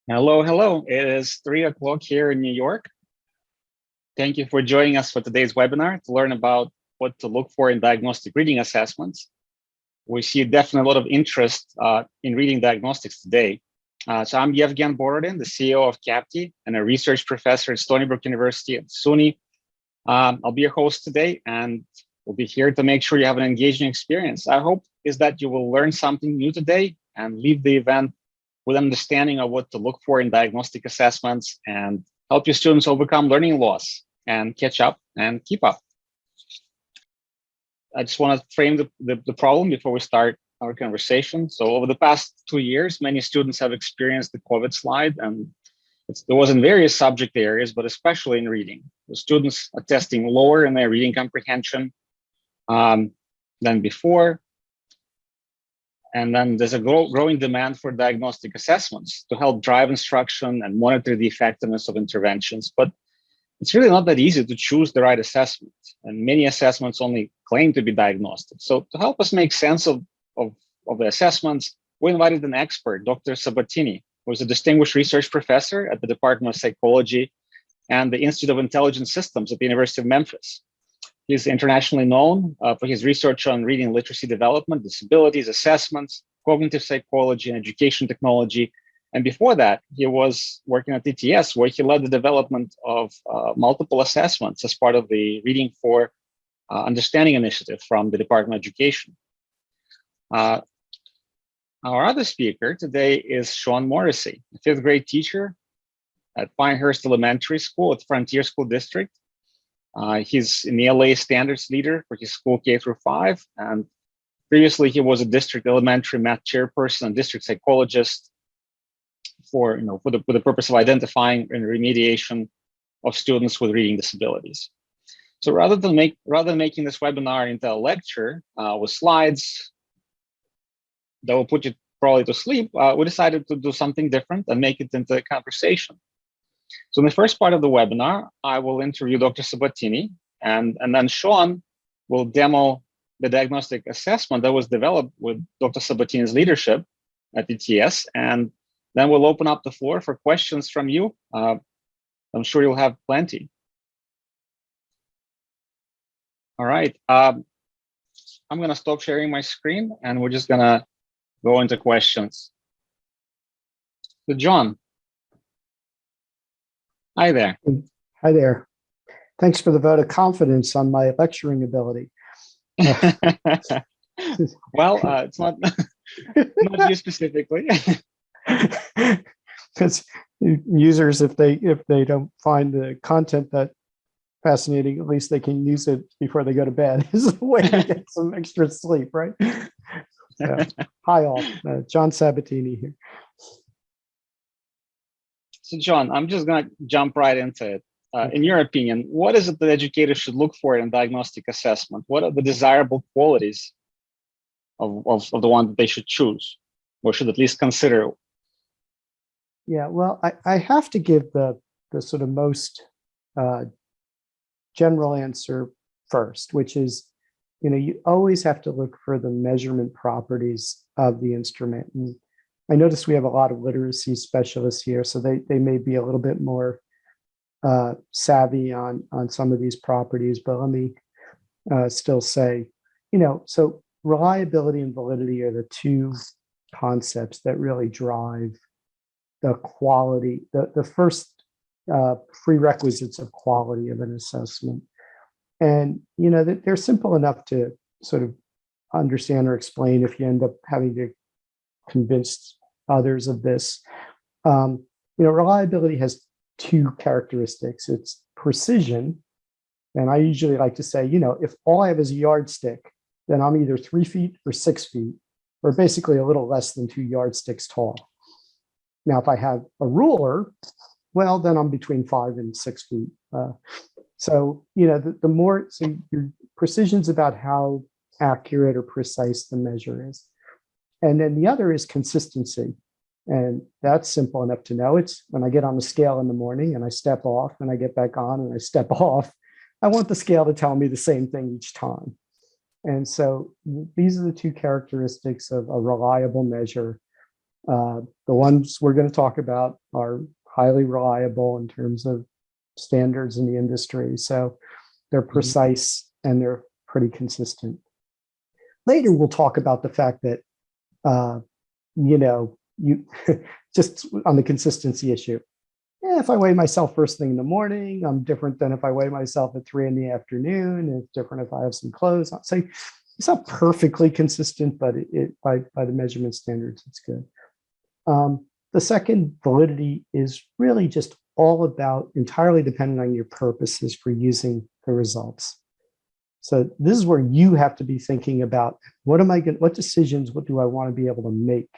Hello, hello. It is 3 o'clock here in New York. Thank you for joining us for today's webinar to learn about what to look for in diagnostic reading assessments. We see definitely a lot of interest in reading diagnostics today. So I'm Yevgen Borodin, the CEO of Capti and a research professor at Stony Brook University at SUNY. I'll be your host today, and we'll be here to make sure you have an engaging experience. Our hope is that you will learn something new today and leave the event with understanding of what to look for in diagnostic assessments and help your students overcome learning loss and catch up and keep up. I just want to frame the problem before we start our conversation. So over the past 2 years, many students have experienced the COVID slide, and there was in various subject areas, but especially in reading. The students are testing lower in their reading comprehension than before. And then there's a growing demand for diagnostic assessments to help drive instruction and monitor the effectiveness of interventions. But it's really not that easy to choose the right assessment. And many assessments only claim to be diagnostic. So to help us make sense of the assessments, we invited an expert, Dr. Sabatini, who is a distinguished research professor at the Department of Psychology and the Institute of Intelligent Systems at the University of Memphis. He's internationally known for his research on reading literacy development, disabilities, assessments, cognitive psychology, and education technology. And before that, he was working at ETS, where he led the development of multiple assessments as part of the Reading for Understanding initiative from the Department of Education. Our other speaker today is Sean Morrisey, a fifth grade teacher at Pinehurst Elementary School at Frontier School District. He's an ELA standards leader for his school K-5, and previously he was a district elementary math chairperson and district psychologist for the purpose of identifying and remediation of students with reading disabilities. So rather than making this webinar into a lecture with slides that will put you probably to sleep, we decided to do something different and make it into a conversation. So in the first part of the webinar, I will interview Dr. Sabatini, and then Sean will demo the diagnostic assessment that was developed with Dr. Sabatini's leadership at ETS, and then we'll open up the floor for questions from you. I'm sure you'll have plenty. All right, I'm gonna stop sharing my screen, and we're just gonna go into questions. So John. Hi there. Hi there. Thanks for the vote of confidence on my lecturing ability. Well, it's not you specifically. Because users, if they don't find the content that fascinating, at least they can use it before they go to bed. Is a way to get some extra sleep, right? So, hi all, John Sabatini here. So John, I'm just going to jump right into it. In your opinion, what is it that educators should look for in diagnostic assessment? What are the desirable qualities of the one that they should choose or should at least consider? Yeah, well, I have to give the sort of most general answer first, which is, you always have to look for the measurement properties of the instrument. And I noticed we have a lot of literacy specialists here, so they may be a little bit more savvy on some of these properties, but let me still say, so reliability and validity are the two concepts that really drive the quality, the first prerequisites of quality of an assessment. And, they're simple enough to sort of understand or explain if you end up having to convince others of this. Reliability has two characteristics. It's precision. And I usually like to say, if all I have is a yardstick, then I'm either 3 feet or 6 feet, or basically a little less than 2 yardsticks tall. Now, if I have a ruler, well, then I'm between 5 and 6 feet. So the more, so your precision's about how accurate or precise the measure is. And then the other is consistency. And that's simple enough to know. It's when I get on the scale in the morning and I step off and I get back on and I step off, I want the scale to tell me the same thing each time. And so these are the two characteristics of a reliable measure. The ones we're going to talk about are highly reliable in terms of standards in the industry. So they're precise and they're pretty consistent. Later, we'll talk about the fact that, you just on the consistency issue. If I weigh myself first thing in the morning, I'm different than if I weigh myself at 3 in the afternoon. It's different if I have some clothes on. So it's not perfectly consistent, but by the measurement standards, it's good. The second, validity, is really just all about entirely dependent on your purposes for using the results. So this is where you have to be thinking about what decisions, what do I want to be able to make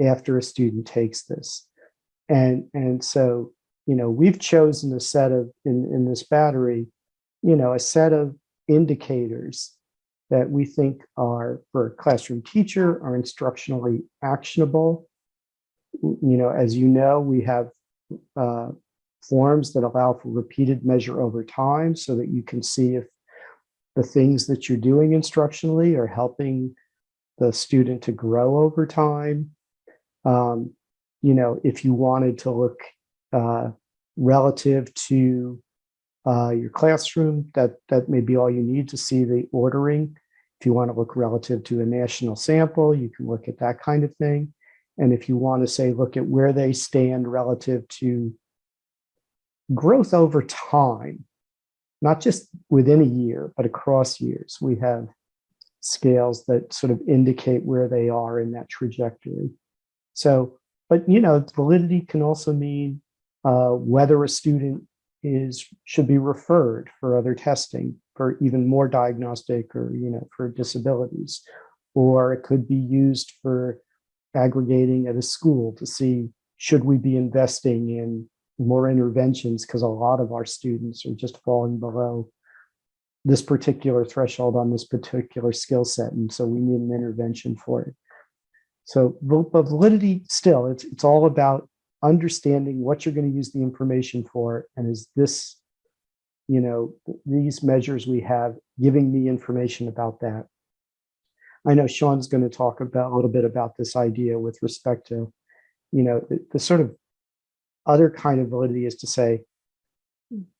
after a student takes this? And so, we've chosen a set of, in this battery, a set of indicators that we think are, for a classroom teacher, are instructionally actionable. As you know, we have forms that allow for repeated measure over time so that you can see if the things that you're doing instructionally are helping the student to grow over time. If you wanted to look relative to your classroom, that may be all you need to see the ordering. If you want to look relative to a national sample, you can look at that kind of thing. And if you want to say, look at where they stand relative to growth over time, not just within a year, but across years, we have scales that sort of indicate where they are in that trajectory. So, but validity can also mean whether a student should be referred for other testing, for even more diagnostic, or for disabilities, or it could be used for aggregating at a school to see, should we be investing in more interventions, because a lot of our students are just falling below this particular threshold on this particular skill set, and so we need an intervention for it. So, but validity, still, it's all about understanding what you're going to use the information for, and is this, these measures we have giving me information about that. I know Sean's going to talk about a little bit about this idea with respect to, the sort of other kind of validity is to say,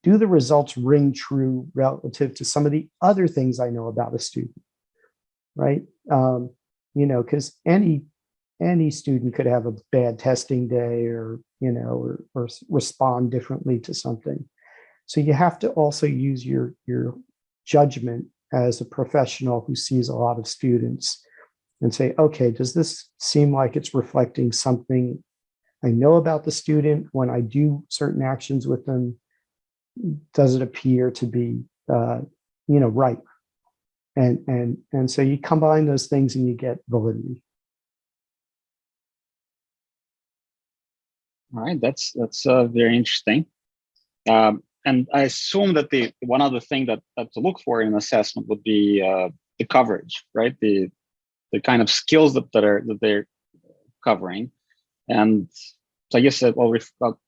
do the results ring true relative to some of the other things I know about a student, right? Because any student could have a bad testing day, or respond differently to something. So you have to also use your judgment as a professional who sees a lot of students and say, okay, does this seem like it's reflecting something I know about the student when I do certain actions with them? Does it appear to be, right? And so you combine those things and you get validity. All right, that's very interesting. And I assume that the one other thing that to look for in an assessment would be the coverage, right? The kind of skills that they're covering. And so I guess I'll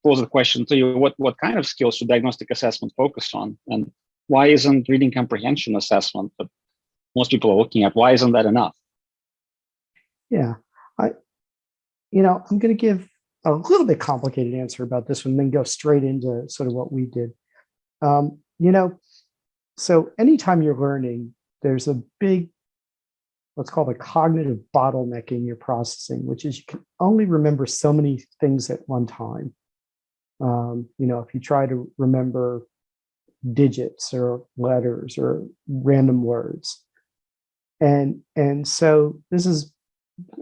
pose the question to you: what kind of skills should diagnostic assessment focus on, and why isn't reading comprehension assessment that most people are looking at? Why isn't that enough? Yeah, I'm going to give a little bit complicated answer about this one, then go straight into sort of what we did. So anytime you're learning, there's a big, what's called a cognitive bottleneck in your processing, which is you can only remember so many things at one time. If you try to remember digits or letters or random words. And so this is,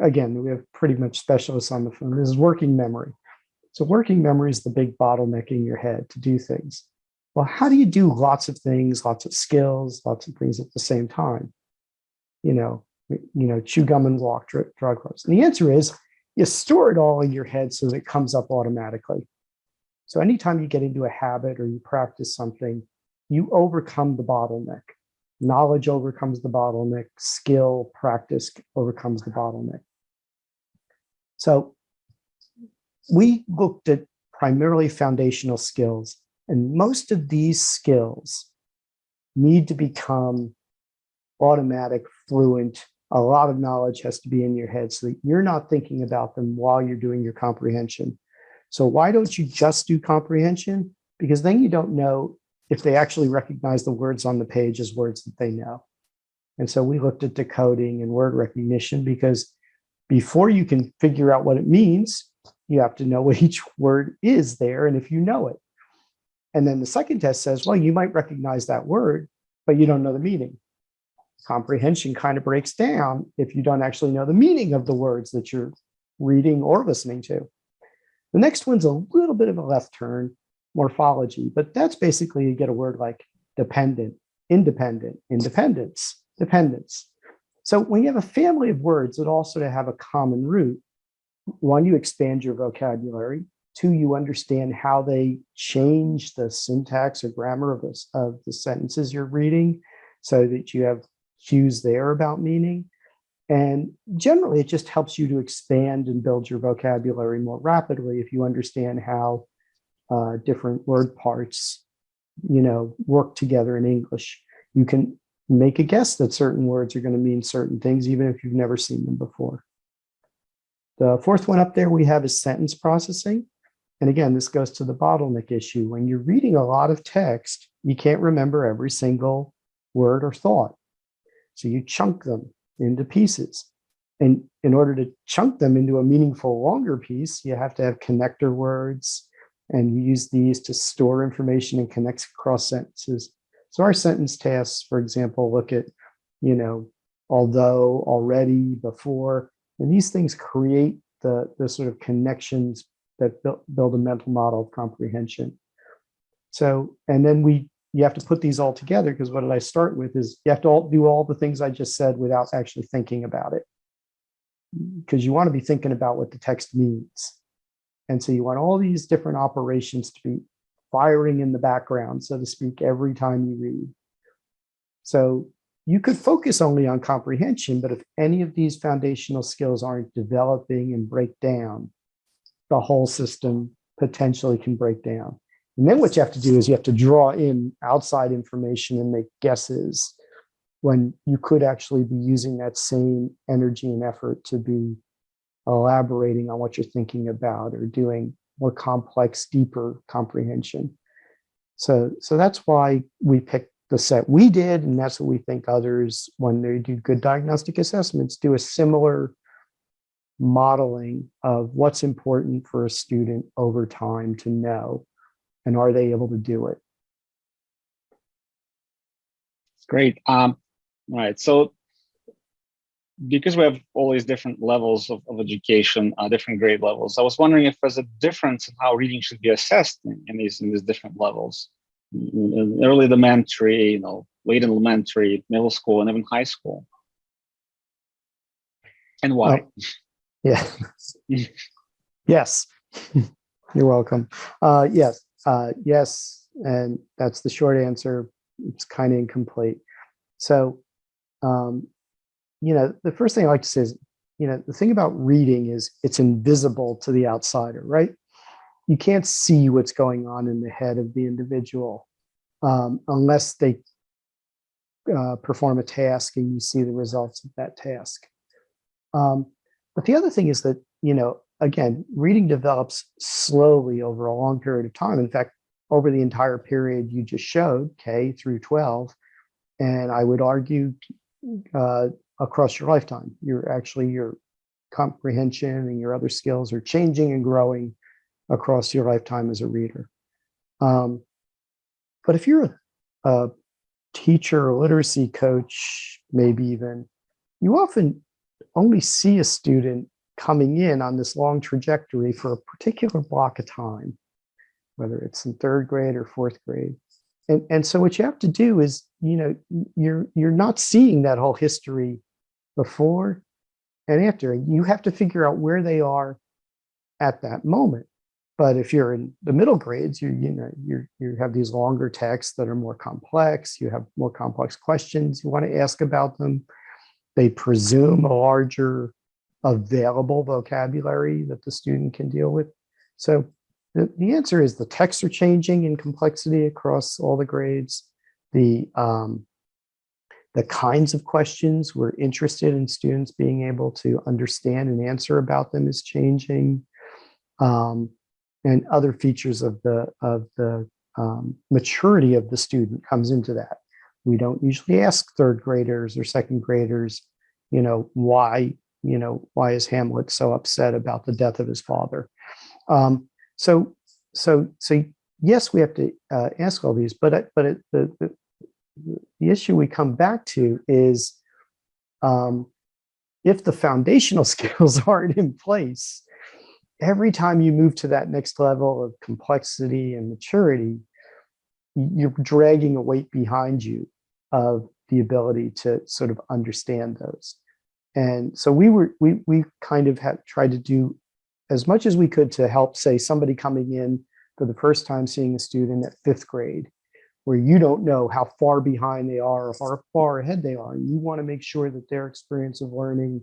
again, we have pretty much specialists on the phone. This is working memory. So working memory is the big bottleneck in your head to do things. Well, how do you do lots of things, lots of skills, lots of things at the same time? Chew gum and walk, draw close. And the answer is you store it all in your head so that it comes up automatically. So anytime you get into a habit or you practice something, you overcome the bottleneck. Knowledge overcomes the bottleneck. Skill, practice overcomes the bottleneck. So we looked at primarily foundational skills, and most of these skills need to become automatic, fluent, a lot of knowledge has to be in your head so that you're not thinking about them while you're doing your comprehension. So why don't you just do comprehension? Because then you don't know if they actually recognize the words on the page as words that they know. And so we looked at decoding and word recognition, because before you can figure out what it means, you have to know what each word is there and if you know it. And then the second test says, well, you might recognize that word, but you don't know the meaning. Comprehension kind of breaks down if you don't actually know the meaning of the words that you're reading or listening to. The next one's a little bit of a left turn, morphology, but that's basically you get a word like dependent, independent, independence, dependence. So when you have a family of words that all sort of have a common root, one, you expand your vocabulary. Two, you understand how they change the syntax or grammar of the sentences you're reading so that you have cues there about meaning. And generally, it just helps you to expand and build your vocabulary more rapidly if you understand how different word parts, work together in English. You can make a guess that certain words are going to mean certain things, even if you've never seen them before. The fourth one up there we have is sentence processing. And again, this goes to the bottleneck issue. When you're reading a lot of text, you can't remember every single word or thought. So you chunk them into pieces. And in order to chunk them into a meaningful longer piece, you have to have connector words, and you use these to store information and connect across sentences. So our sentence tasks, for example, look at, although, already, before, and these things create the sort of connections that build a mental model of comprehension. So, and then you have to put these all together, because what did I start with is you have to do all the things I just said without actually thinking about it, because you want to be thinking about what the text means. And so you want all these different operations to be firing in the background, so to speak, every time you read. So you could focus only on comprehension, but if any of these foundational skills aren't developing and break down, the whole system potentially can break down. And then what you have to do is you have to draw in outside information and make guesses when you could actually be using that same energy and effort to be elaborating on what you're thinking about or doing more complex, deeper comprehension. So that's why we picked the set we did, and that's what we think others, when they do good diagnostic assessments, do a similar modeling of what's important for a student over time to know, and are they able to do it? Great. All right. So because we have all these different levels of education, different grade levels, I was wondering if there's a difference in how reading should be assessed in these different levels, in early elementary, late elementary, middle school, and even high school, and why? Yeah. Yes. You're welcome. Yes. Yes. And that's the short answer. It's kind of incomplete. So, the first thing I like to say is, the thing about reading is it's invisible to the outsider, right? You can't see what's going on in the head of the individual unless they perform a task and you see the results of that task. But the other thing is that, again, reading develops slowly over a long period of time. In fact, over the entire period you just showed, K through 12, and I would argue across your lifetime, your comprehension and your other skills are changing and growing across your lifetime as a reader. But if you're a teacher or literacy coach, maybe even, you often only see a student coming in on this long trajectory for a particular block of time, whether it's in third grade or fourth grade. And so what you have to do is, you're not seeing that whole history before and after. You have to figure out where they are at that moment. But if you're in the middle grades, you have these longer texts that are more complex. You have more complex questions you want to ask about them. They presume a larger available vocabulary that the student can deal with. So the answer is the texts are changing in complexity across all the grades. The The kinds of questions we're interested in students being able to understand and answer about them is changing. And other features of the maturity of the student comes into that. We don't usually ask third graders or second graders, why is Hamlet so upset about the death of his father? So yes, we have to ask all these, but the issue we come back to is if the foundational skills aren't in place, every time you move to that next level of complexity and maturity, you're dragging a weight behind you of the ability to sort of understand those. And so we kind of had tried to do as much as we could to help, say, somebody coming in for the first time seeing a student at 5th grade, where you don't know how far behind they are or how far ahead they are. You want to make sure that their experience of learning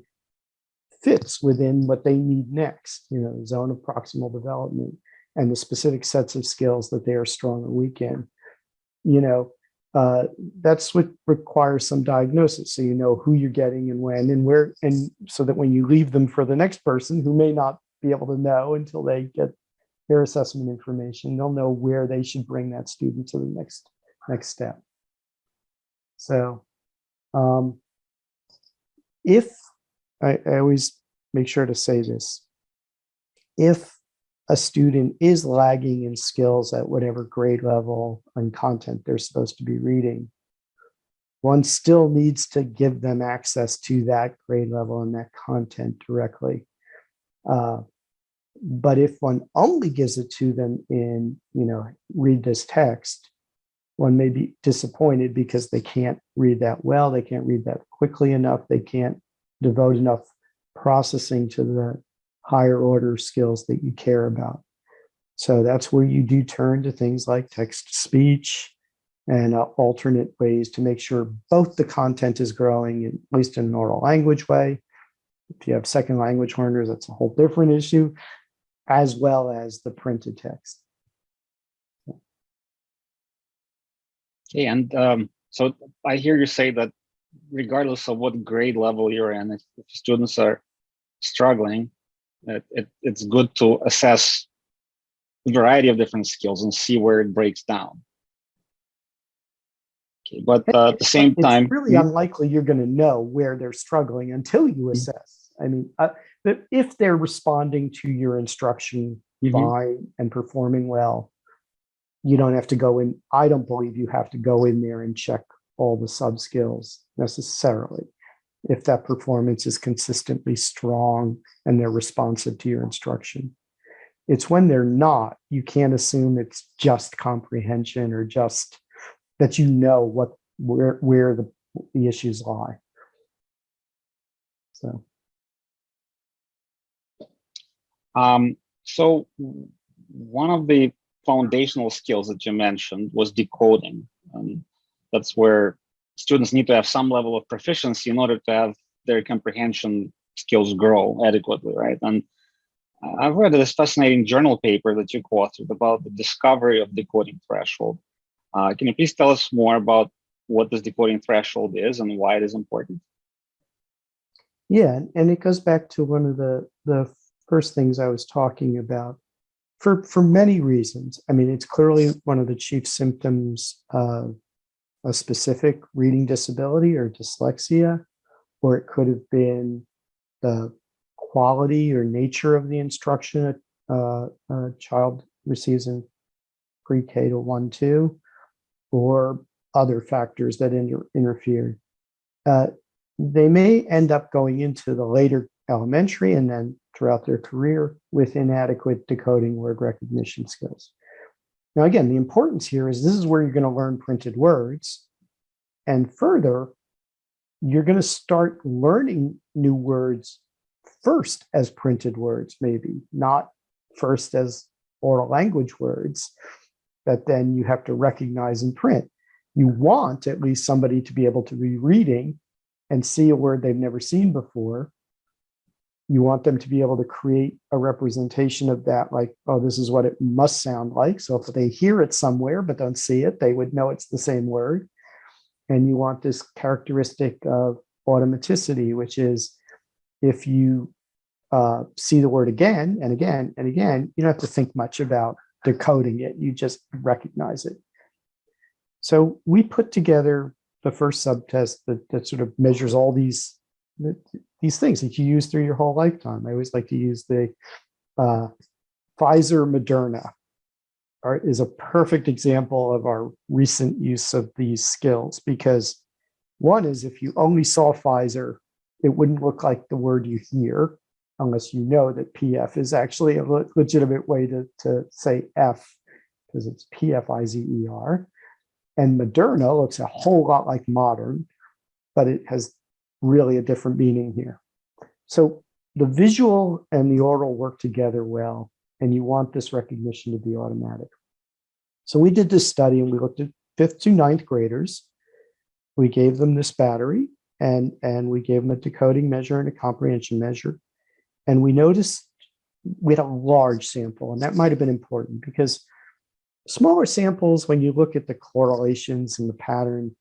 fits within what they need next, the zone of proximal development and the specific sets of skills that they are strong or weak in. That's what requires some diagnosis. So you know who you're getting and when and where, and so that when you leave them for the next person who may not be able to know until they get their assessment information, they'll know where they should bring that student to the next step. So if I always make sure to say this, if a student is lagging in skills at whatever grade level and content they're supposed to be reading, one still needs to give them access to that grade level and that content directly. But if one only gives it to them in, read this text, one may be disappointed because they can't read that well, they can't read that quickly enough, they can't devote enough processing to the higher order skills that you care about. So that's where you do turn to things like text-to-speech and alternate ways to make sure both the content is growing, at least in an oral language way. If you have second language learners, that's a whole different issue, as well as the printed text. Okay, and so I hear you say that regardless of what grade level you're in, if students are struggling, it's good to assess a variety of different skills and see where it breaks down. Okay, but at the same time, it's really unlikely you're going to know where they're struggling until you assess. I mean, if they're responding to your instruction fine and performing well, you don't have to go in. I don't believe you have to go in there and check all the sub skills necessarily. If that performance is consistently strong and they're responsive to your instruction. It's when they're not, you can't assume it's just comprehension or just that where the issues lie. So. So one of the foundational skills that you mentioned was decoding. That's where students need to have some level of proficiency in order to have their comprehension skills grow adequately, right? And I've read this fascinating journal paper that you co-authored about the discovery of decoding threshold. Can you please tell us more about what this decoding threshold is and why it is important? Yeah, and it goes back to one of the first things I was talking about. For many reasons. I mean, it's clearly one of the chief symptoms of a specific reading disability or dyslexia, or it could have been the quality or nature of the instruction a child receives in pre-K to 1-2, or other factors that interfere. They may end up going into the later elementary and then throughout their career with inadequate decoding word recognition skills. Now, again, the importance here is this is where you're going to learn printed words. And further, you're going to start learning new words first as printed words, maybe not first as oral language words that then you have to recognize in print. You want at least somebody to be able to be reading and see a word they've never seen before. You want them to be able to create a representation of that, like, oh, this is what it must sound like. So if they hear it somewhere but don't see it, they would know it's the same word. and you want this characteristic of automaticity, which is if you see the word again and again and again, you don't have to think much about decoding it. You just recognize it. So we put together the first subtest that sort of measures all these things that you use through your whole lifetime. I always like to use the Pfizer Moderna is a perfect example of our recent use of these skills, because one is if you only saw Pfizer, it wouldn't look like the word you hear unless you know that PF is actually a legitimate way to say F, because it's PFIZER. And Moderna looks a whole lot like modern, but it has really a different meaning here. So the visual and the oral work together well, and you want this recognition to be automatic. So we did this study and we looked at 5th to 9th graders. We gave them this battery and we gave them a decoding measure and a comprehension measure. And we noticed we had a large sample, and that might have been important because smaller samples, when you look at the correlations and the pattern,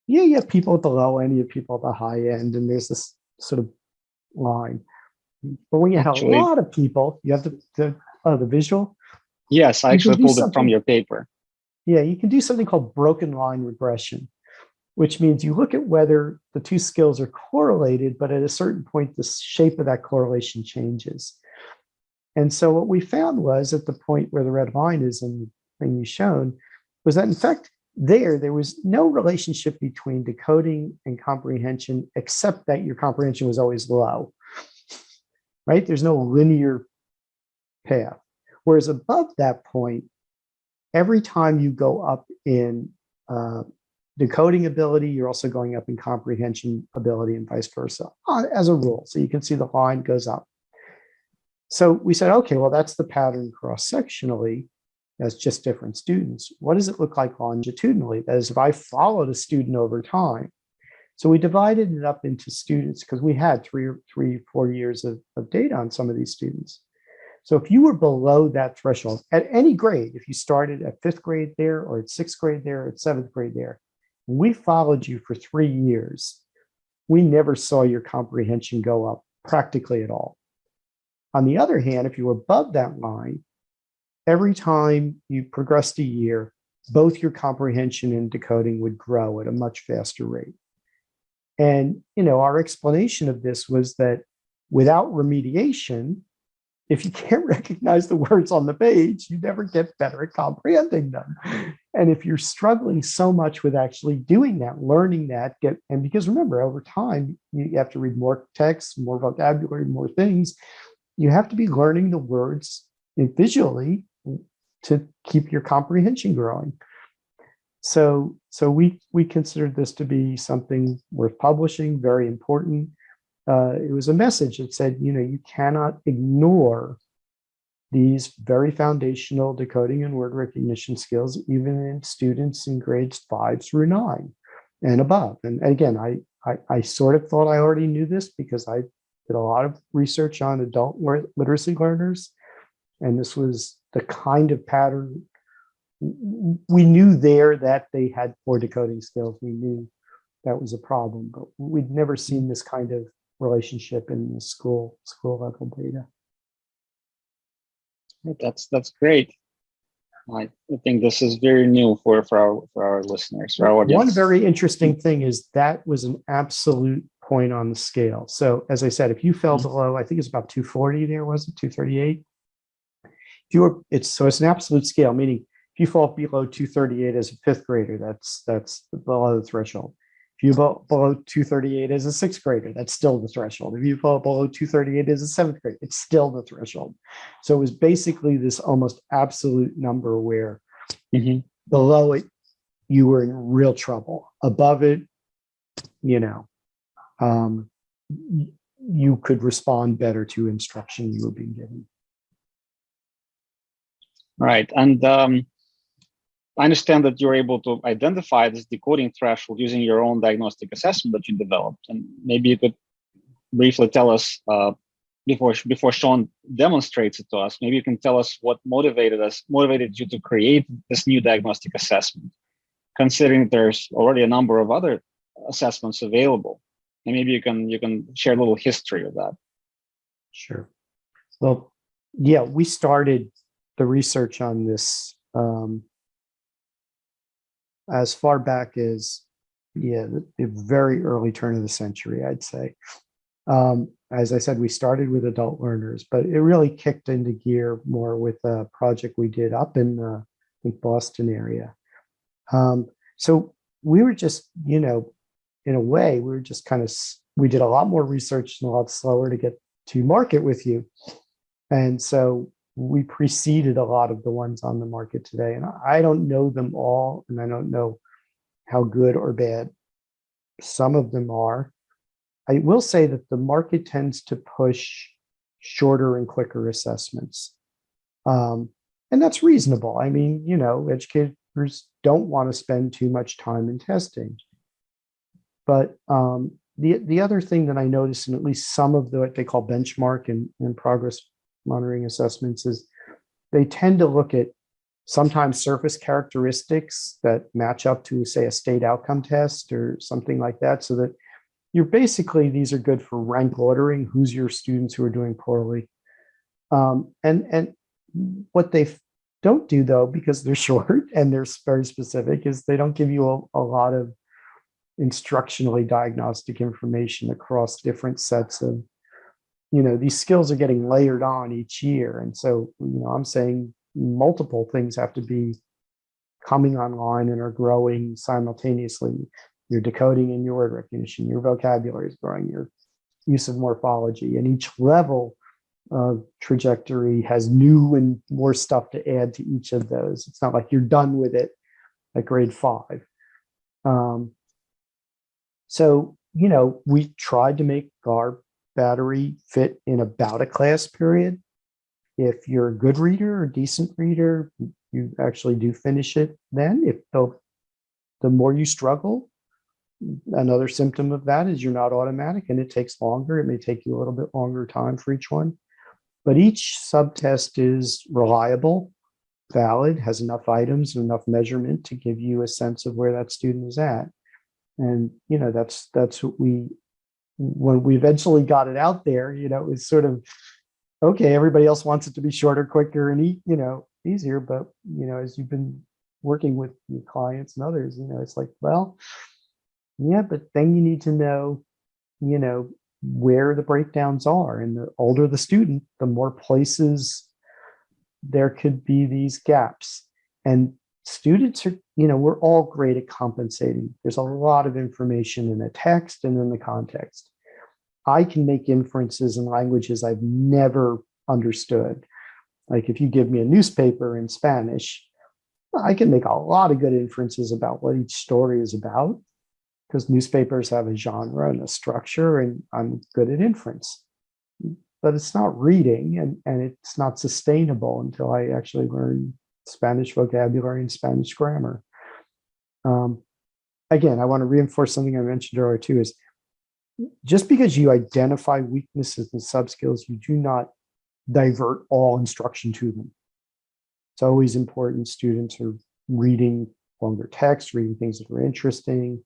you have people at the low end, you have people at the high end, and there's this sort of line. But when you have a lot of people, you have the visual. Yes, I actually pulled it from your paper. Yeah, you can do something called broken line regression, which means you look at whether the two skills are correlated, but at a certain point, the shape of that correlation changes. And so what we found was at the point where the red line is in the thing you shown, was that in fact, there was no relationship between decoding and comprehension, except that your comprehension was always low, right? There's no linear path. Whereas above that point, every time you go up in decoding ability, you're also going up in comprehension ability and vice versa, as a rule. So you can see the line goes up. So we said, okay, well, that's the pattern cross-sectionally. That's just different students. What does it look like longitudinally? That is, if I followed a student over time. So we divided it up into students because we had 4 years of data on some of these students. So if you were below that threshold at any grade, if you started at 5th grade there or at 6th grade there or at 7th grade there, we followed you for 3 years. We never saw your comprehension go up practically at all. On the other hand, if you were above that line, every time you progressed a year, both your comprehension and decoding would grow at a much faster rate. And, our explanation of this was that without remediation, if you can't recognize the words on the page, you never get better at comprehending them. And if you're struggling so much with actually doing that, learning that, and because remember, over time, you have to read more text, more vocabulary, more things. You have to be learning the words visually to keep your comprehension growing. So we considered this to be something worth publishing, very important. It was a message that said, you cannot ignore these very foundational decoding and word recognition skills, even in students in grades 5 through 9 and above. And again, I sort of thought I already knew this because I did a lot of research on adult literacy learners. And this was the kind of pattern we knew there that they had poor decoding skills. We knew that was a problem, but we'd never seen this kind of relationship in the school level data. That's great. I think this is very new for our listeners, for our audience. One very interesting thing is that was an absolute point on the scale. So as I said, if you fell below, I think it's about 240 there, was it 238? It's an absolute scale, meaning if you fall below 238 as a 5th grader, that's below the threshold. If you fall below 238 as a 6th grader, that's still the threshold. If you fall below 238 as a 7th grader, it's still the threshold. So it was basically this almost absolute number where below it, you were in real trouble. Above it, you could respond better to instruction you were being given. Right. And I understand that you're able to identify this decoding threshold using your own diagnostic assessment that you developed. And maybe you could briefly tell us, before Sean demonstrates it to us, maybe you can tell us what motivated you to create this new diagnostic assessment. considering there's already a number of other assessments available. And maybe you can share a little history of that. Sure. Well, yeah, we started the research on this as far back as the very early turn of the century, I'd say. As I said, we started with adult learners, but it really kicked into gear more with a project we did up in the Boston area. So we were just, in a way, we were just we did a lot more research and a lot slower to get to market with you. And so we preceded a lot of the ones on the market today. And I don't know them all, and I don't know how good or bad some of them are. I will say that the market tends to push shorter and quicker assessments. And that's reasonable. I mean, educators don't want to spend too much time in testing. But the other thing that I noticed in at least some of what they call benchmark and progress monitoring assessments is they tend to look at sometimes surface characteristics that match up to, say, a state outcome test or something like that, so that you're basically, these are good for rank ordering who's your students who are doing poorly. And what they don't do, though, because they're short and they're very specific, is they don't give you a lot of instructionally diagnostic information across different sets of, these skills are getting layered on each year. And so, I'm saying multiple things have to be coming online and are growing simultaneously. Your decoding and your word recognition, your vocabulary is growing, your use of morphology, and each level of trajectory has new and more stuff to add to each of those. It's not like you're done with it at grade 5. So, we tried to make our battery fit in about a class period. If you're a good reader or decent reader, you actually do finish it then. If the more you struggle, another symptom of that is you're not automatic and it takes longer. It may take you a little bit longer time for each one. But each subtest is reliable, valid, has enough items and enough measurement to give you a sense of where that student is at. And, that's what when we eventually got it out there, it's sort of, okay, everybody else wants it to be shorter, quicker, and easier. But, as you've been working with your clients and others, it's like, well, yeah, but then you need to know, where the breakdowns are. And the older the student, the more places there could be these gaps. And students are, we're all great at compensating. There's a lot of information in the text and in the context. I can make inferences in languages I've never understood. Like if you give me a newspaper in Spanish, I can make a lot of good inferences about what each story is about, because newspapers have a genre and a structure, and I'm good at inference. But it's not reading, and it's not sustainable until I actually learn Spanish vocabulary and Spanish grammar. Again, I want to reinforce something I mentioned earlier too, is just because you identify weaknesses and subskills, you do not divert all instruction to them. It's always important students are reading longer text, reading things that are interesting.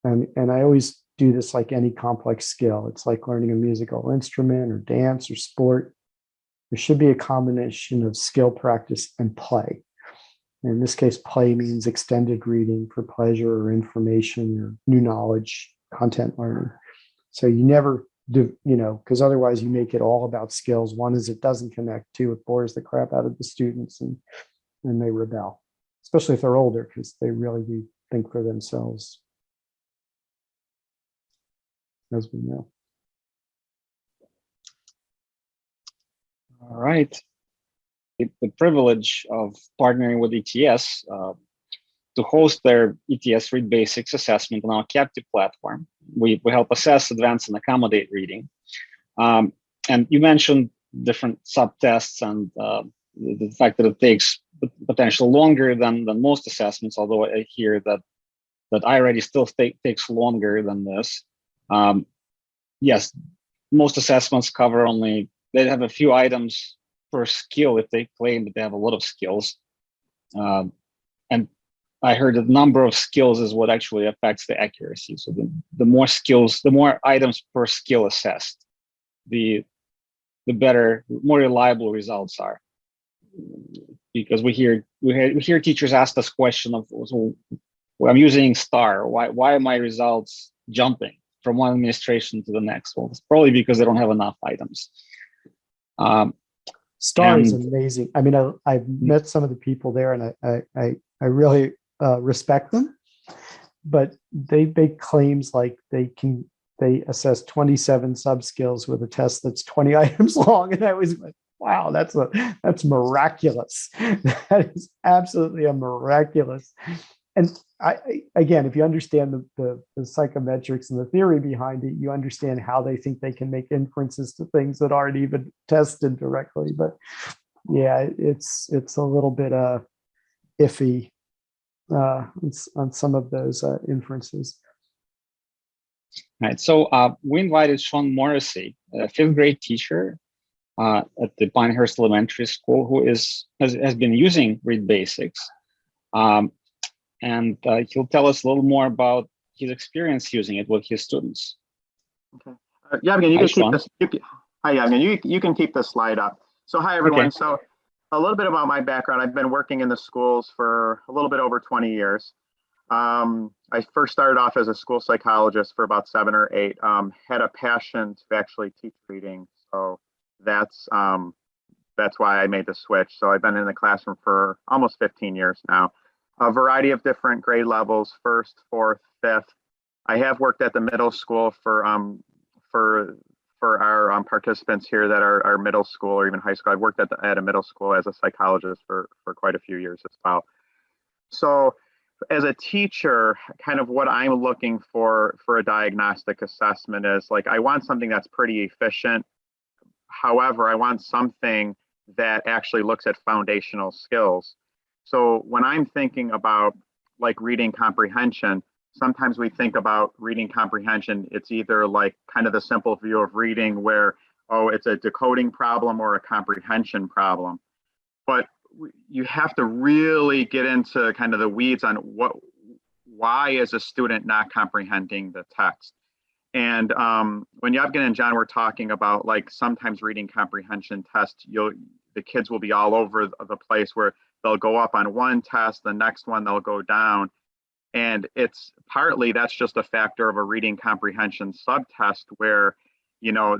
And I always do this like any complex skill. It's like learning a musical instrument or dance or sport. There should be a combination of skill, practice, and play. In this case, play means extended reading for pleasure or information or new knowledge, content learning. So you never do, because otherwise you make it all about skills. One is it doesn't connect. Two, it bores the crap out of the students and they rebel, especially if they're older, because they really do think for themselves, as we know. All right. The privilege of partnering with ETS to host their ETS ReadBasix assessment on our Capti platform. We help assess, advance, and accommodate reading. And you mentioned different subtests and the fact that it takes potentially longer than most assessments, although I hear that iReady still takes longer than this. Yes, most assessments cover only, they have a few items per skill if they claim that they have a lot of skills. And I heard the number of skills is what actually affects the accuracy. So the more skills, the more items per skill assessed, the better, more reliable results are. Because we hear teachers ask us question of, so, well, I'm using star. Why are my results jumping from one administration to the next? Well, it's probably because they don't have enough items. Star is amazing. I mean, I've met some of the people there, and I really respect them, but they make claims like they assess 27 sub skills with a test that's 20 items long, and I was like, wow, that's miraculous. That is absolutely a miraculous. And again, if you understand the psychometrics and the theory behind it, you understand how they think they can make inferences to things that aren't even tested directly. But yeah, it's a little bit iffy on some of those inferences. Right. So we invited Sean Morrisey, a fifth grade teacher at the Pinehurst Elementary School, who has been using ReadBasix. And he'll tell us a little more about his experience using it with his students. Okay. Yevgen, you can keep this. Hi, Yevgen. You can keep the slide up. So hi, everyone. Okay. So a little bit about my background. I've been working in the schools for a little bit over 20 years. I first started off as a school psychologist for about 7 or 8. Had a passion to actually teach reading. So that's why I made the switch. So I've been in the classroom for almost 15 years now. A variety of different grade levels, 1st, 4th, 5th. I have worked at the middle school for our participants here that are middle school or even high school. I've worked at a middle school as a psychologist for quite a few years as well. So as a teacher, kind of what I'm looking for a diagnostic assessment is like, I want something that's pretty efficient. However, I want something that actually looks at foundational skills. So when I'm thinking about like reading comprehension, sometimes we think about reading comprehension, it's either like kind of the simple view of reading where, oh, it's a decoding problem or a comprehension problem. But you have to really get into kind of the weeds on why is a student not comprehending the text. And when Yevgen and John were talking about like sometimes reading comprehension tests, the kids will be all over the place where they'll go up on one test, the next one they'll go down. And it's partly that's just a factor of a reading comprehension subtest where, you know,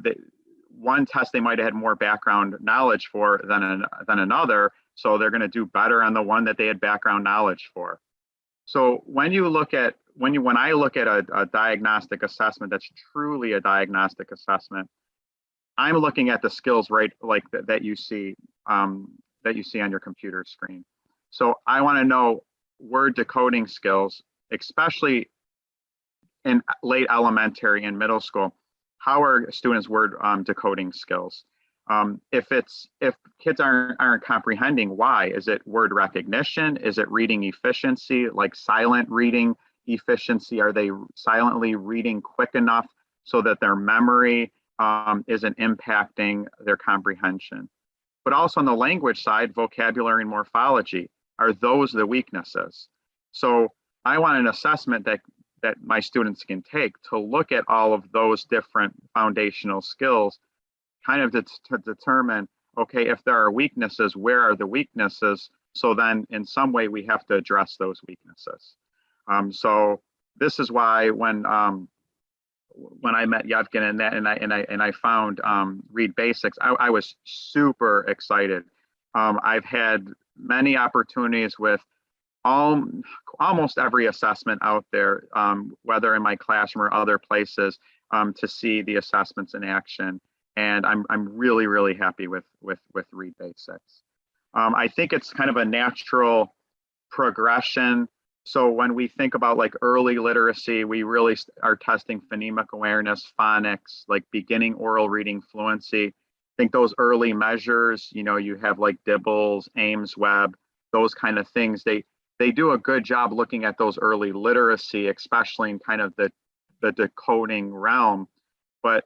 one test they might have had more background knowledge for than another. So they're going to do better on the one that they had background knowledge for. So when I look at a diagnostic assessment that's truly a diagnostic assessment, I'm looking at the skills right like that you see on your computer screen. So I want to know word decoding skills, especially in late elementary and middle school. How are students' word decoding skills? If kids aren't comprehending, why? Is it word recognition? Is it reading efficiency, like silent reading efficiency? Are they silently reading quick enough so that their memory isn't impacting their comprehension? But also on the language side, vocabulary and morphology, are those the weaknesses? So I want an assessment that my students can take to look at all of those different foundational skills, kind of to determine, okay, if there are weaknesses, where are the weaknesses? So then in some way we have to address those weaknesses. So this is why when I met Yevgen and I found ReadBasix, I was super excited. I've had many opportunities with almost every assessment out there, whether in my classroom or other places, to see the assessments in action. And I'm really, really happy with ReadBasix. I think it's kind of a natural progression. So when we think about like early literacy, we really are testing phonemic awareness, phonics, like beginning oral reading fluency. I think those early measures, you know, you have like Dibbles, Ames Web, those kind of things. They do a good job looking at those early literacy, especially in kind of the decoding realm. But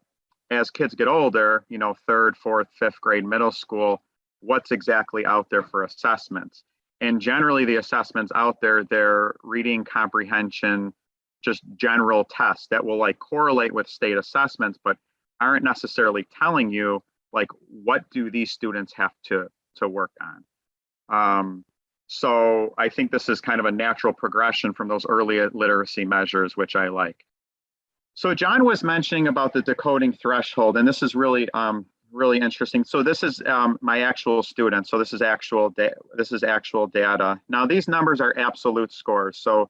as kids get older, you know, 3rd, 4th, 5th grade, middle school, what's exactly out there for assessments? And generally the assessments out there, they're reading comprehension, just general tests that will like correlate with state assessments, but aren't necessarily telling you like, what do these students have to work on? So I think this is kind of a natural progression from those early literacy measures, which I like. So John was mentioning about the decoding threshold, and this is really, really interesting. So this is my actual students. So this is actual data. Now these numbers are absolute scores. So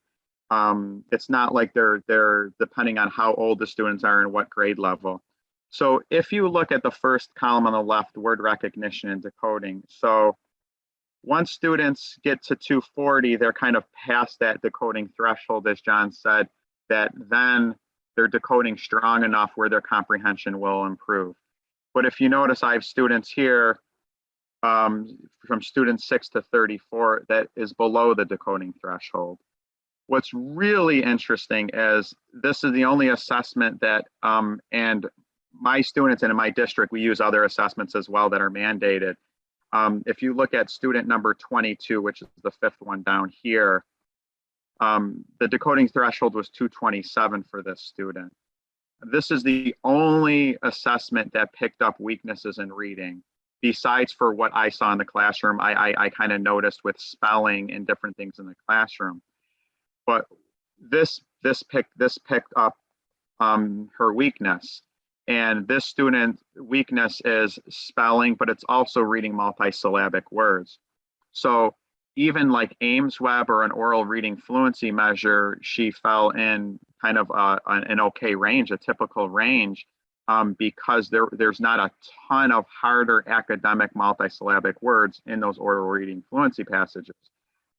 it's not like they're depending on how old the students are and what grade level. So if you look at the first column on the left, word recognition and decoding. So once students get to 240, they're kind of past that decoding threshold, as John said, that then they're decoding strong enough where their comprehension will improve. But if you notice, I have students here from student 6 to 34 that is below the decoding threshold. What's really interesting is this is the only assessment that, and my students and in my district, we use other assessments as well that are mandated. If you look at student number 22, which is the fifth one down here, the decoding threshold was 227 for this student. This is the only assessment that picked up weaknesses in reading. Besides for what I saw in the classroom, I kind of noticed with spelling and different things in the classroom. But this picked up her weakness. And this student weakness is spelling, but it's also reading multisyllabic words. So even like Ames Web or an oral reading fluency measure, she fell in kind of an okay range, a typical range, because there's not a ton of harder academic multisyllabic words in those oral reading fluency passages.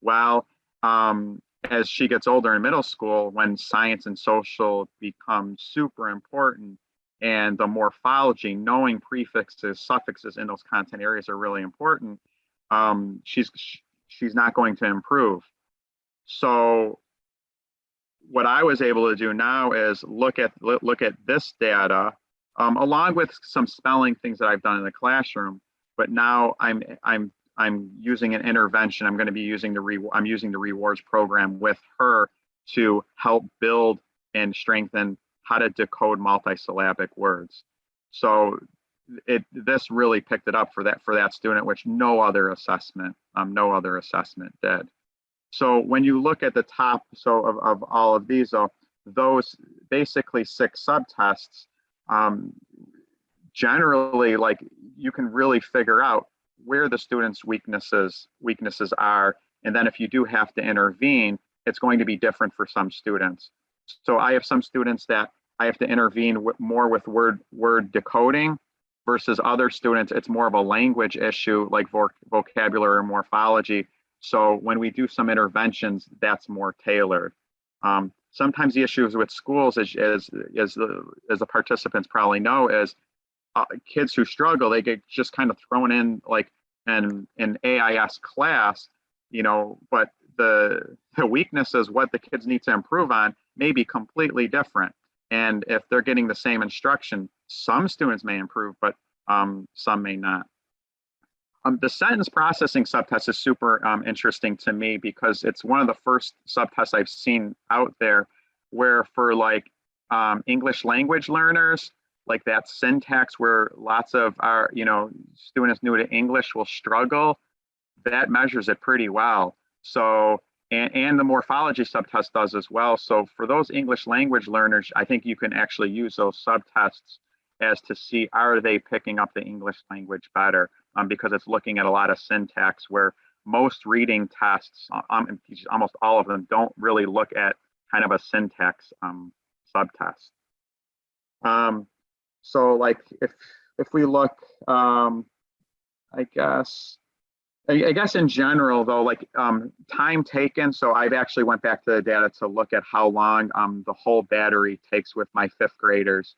Well, as she gets older in middle school, when science and social become super important, and the morphology, knowing prefixes, suffixes in those content areas are really important, she's not going to improve. So what I was able to do now is look at this data, along with some spelling things that I've done in the classroom. But now I'm using an intervention. I'm going to be using the rewards program with her to help build and strengthen how to decode multisyllabic words. So this really picked it up for that student, which no other assessment did. So when you look at the top, of all of these, those basically 6 subtests, generally, like, you can really figure out where the students' weaknesses are, and then if you do have to intervene, it's going to be different for some students. So I have some students that I have to intervene more with word decoding, versus other students, it's more of a language issue like vocabulary or morphology. So when we do some interventions, that's more tailored. Sometimes the issues with schools, as the participants probably know, is kids who struggle, they get just kind of thrown in like an AIS class, but the weaknesses, what the kids need to improve on, may be completely different. And if they're getting the same instruction, some students may improve, but some may not. The sentence processing subtest is super interesting to me because it's one of the first subtests I've seen out there where for like English language learners, like that syntax where lots of our students new to English will struggle, that measures it pretty well. So and the morphology subtest does as well. So for those English language learners, I think you can actually use those subtests as to see, are they picking up the English language better? Because it's looking at a lot of syntax where most reading tests, almost all of them, don't really look at kind of a syntax subtest. So like if we look, I guess in general though, like time taken. So I've actually went back to the data to look at how long the whole battery takes with my 5th graders.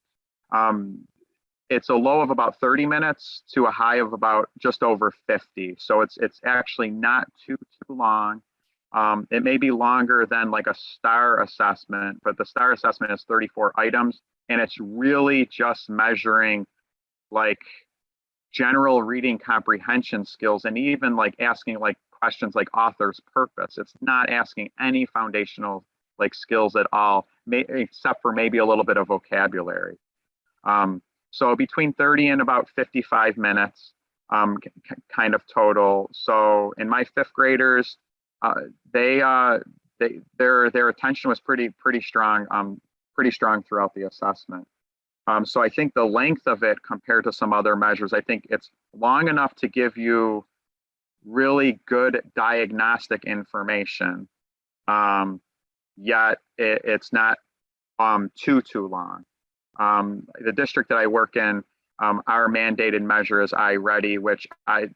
It's a low of about 30 minutes to a high of about just over 50. So it's actually not too long. It may be longer than like a STAR assessment, but the STAR assessment is 34 items, and it's really just measuring like general reading comprehension skills, and even like asking like questions like author's purpose. It's not asking any foundational like skills at all, except for maybe a little bit of vocabulary. So between 30 and about 55 minutes, kind of total. So in my fifth graders, their attention was pretty strong throughout the assessment. So I think the length of it compared to some other measures, I think it's long enough to give you really good diagnostic information, yet it's not too long. The district that I work in, our mandated measure is iReady, which I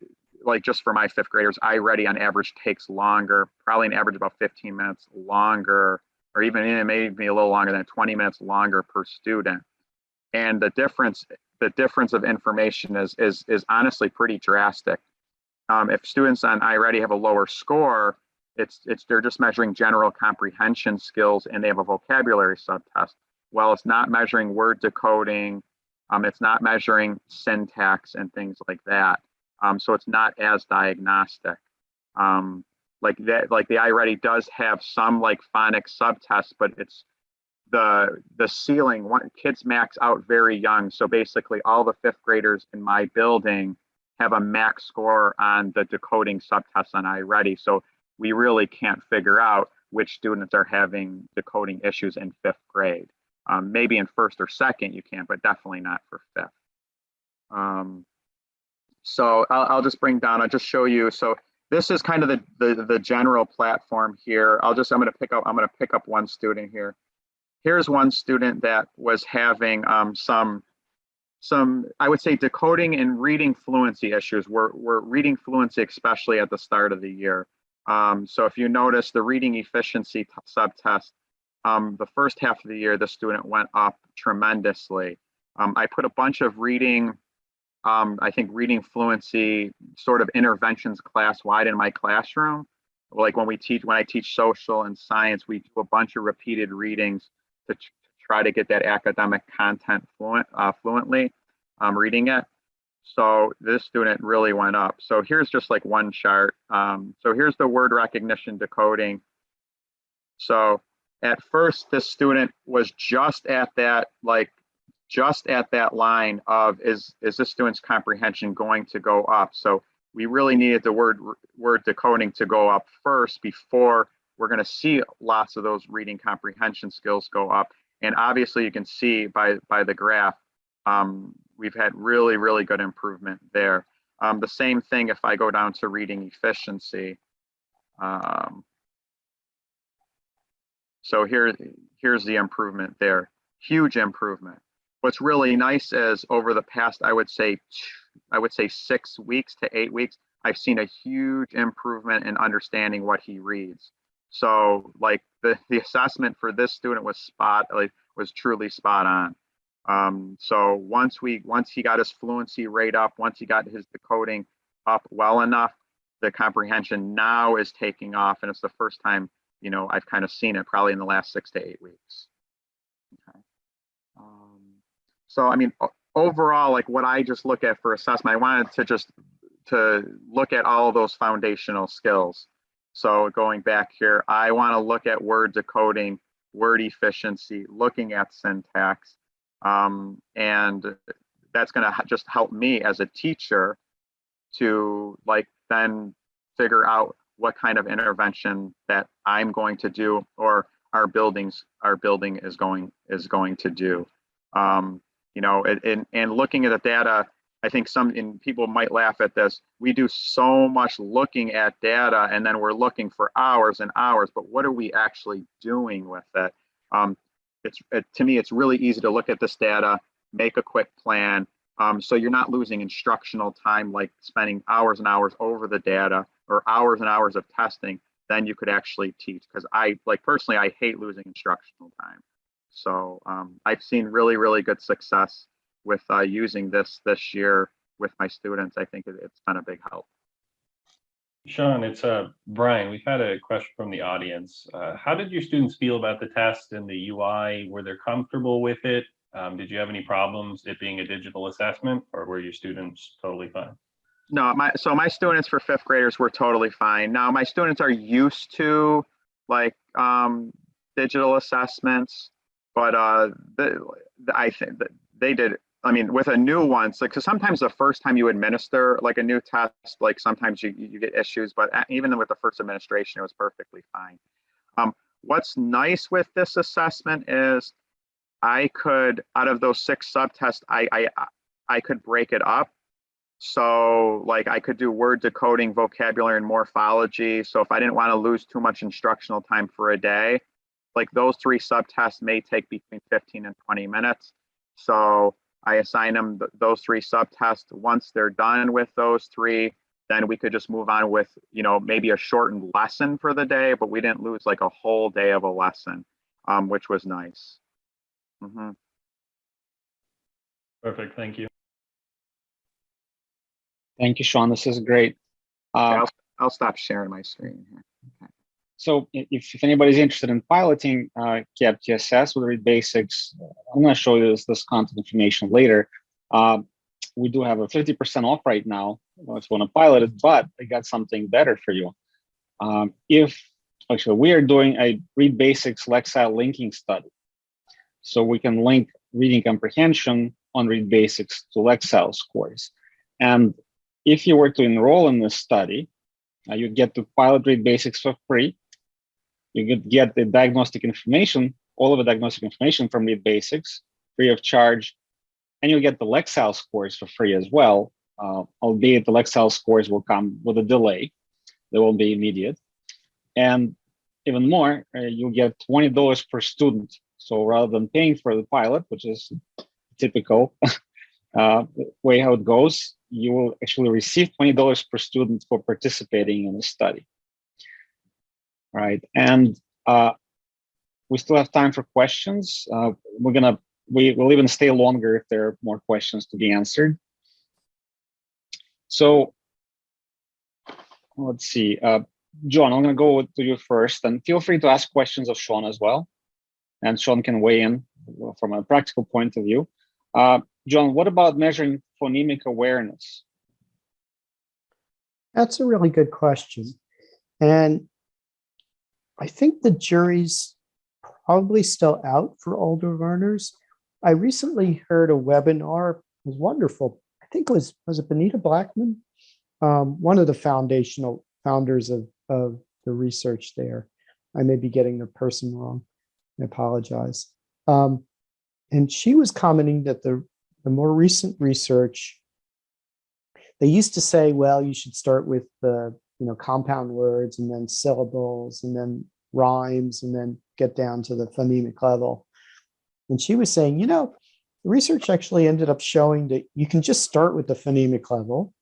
like just for my fifth graders, iReady on average takes longer, probably an average about 15 minutes longer, or even maybe a little longer than 20 minutes longer per student. And the difference of information is honestly pretty drastic. If students on iReady have a lower score, they're just measuring general comprehension skills and they have a vocabulary subtest. Well, it's not measuring word decoding. It's not measuring syntax and things like that. So it's not as diagnostic. Like the iReady does have some like phonics subtests, but it's the ceiling. Kids max out very young. So basically all the fifth graders in my building have a max score on the decoding subtests on iReady. So we really can't figure out which students are having decoding issues in fifth grade. Maybe in first or second you can, but definitely not for fifth. So I'll just I'll just show you. So this is kind of the general platform here. I'm going to pick up one student here. Here's one student that was having some I would say decoding and reading fluency issues. We're reading fluency, especially at the start of the year. So if you notice the reading efficiency subtest, the first half of the year, the student went up tremendously. I put a bunch of reading, I think reading fluency sort of interventions class-wide in my classroom. Like when I teach social and science, we do a bunch of repeated readings to try to get that academic content fluently, reading it. So this student really went up. So here's just like one chart. So here's the word recognition decoding. So at first, this student was just at that line of is this student's comprehension going to go up? So we really needed the word decoding to go up first before we're going to see lots of those reading comprehension skills go up. And obviously you can see by the graph, we've had really good improvement there. The same thing if I go down to reading efficiency. So here's the improvement there, huge improvement. What's really nice is over the past, I would say 6 weeks to 8 weeks, I've seen a huge improvement in understanding what he reads. So like the assessment for this student was truly spot on. So once he got his fluency rate up, once he got his decoding up well enough, the comprehension now is taking off, and it's the first time I've kind of seen it probably in the last 6 to 8 weeks. Okay. So I mean, overall, like what I just look at for assessment, I wanted to look at all of those foundational skills. So going back here, I want to look at word decoding, word efficiency, looking at syntax, and that's going to just help me as a teacher to like then figure out what kind of intervention that I'm going to do or our building is going to do. And looking at the data, I think people might laugh at this. We do so much looking at data and then we're looking for hours and hours, but what are we actually doing with it? To me, it's really easy to look at this data, make a quick plan. So you're not losing instructional time, like spending hours and hours over the data or hours and hours of testing. Then you could actually teach, because personally, I hate losing instructional time. So I've seen really good success with using this year with my students. I think it's been a big help. Sean, it's Brian. We've had a question from the audience. How did your students feel about the test and the UI? Were they comfortable with it? Did you have any problems it being a digital assessment, or were your students totally fine? No, my students for fifth graders were totally fine. Now my students are used to like digital assessments, but I think that they did. I mean, with a new one, so because sometimes the first time you administer like a new test, like sometimes you get issues, but even with the first administration, it was perfectly fine. What's nice with this assessment is I could, out of those 6 subtests, I could break it up. So like I could do word decoding, vocabulary, and morphology. So if I didn't want to lose too much instructional time for a day, like those 3 subtests may take between 15 and 20 minutes. So I assign them those 3 subtests. Once they're done with those 3, then we could just move on with, maybe a shortened lesson for the day, but we didn't lose like a whole day of a lesson, which was nice. Mm-hmm. Perfect. Thank you. Thank you, Sean. This is great. I'll stop sharing my screen here. Okay. So if anybody's interested in piloting Capti with ReadBasix, I'm going to show you this content information later. We do have a 50% off right now if you want to pilot it, but I got something better for you. We are doing a ReadBasix Lexile linking study. So we can link reading comprehension on ReadBasix to Lexile scores. And if you were to enroll in this study, you get to pilot ReadBasix for free. You could get the diagnostic information, all of the diagnostic information from ReadBasix, free of charge, and you'll get the Lexile scores for free as well, albeit the Lexile scores will come with a delay. They won't be immediate. And even more, you'll get $20 per student. So rather than paying for the pilot, which is typical way how it goes, you will actually receive $20 per student for participating in the study. All right, and we still have time for questions. We'll even stay longer if there are more questions to be answered. So let's see, John, I'm going to go to you first, and feel free to ask questions of Sean as well, and Sean can weigh in from a practical point of view. John, what about measuring phonemic awareness? That's a really good question. And I think the jury's probably still out for older learners. I recently heard a webinar, it was wonderful. I think was it Benita Blackman? One of the founders of the research there. I may be getting the person wrong. I apologize. And she was commenting that the more recent research, they used to say, well, you should start with the compound words and then syllables and then rhymes and then get down to the phonemic level. And she was saying, the research actually ended up showing that you can just start with the phonemic level.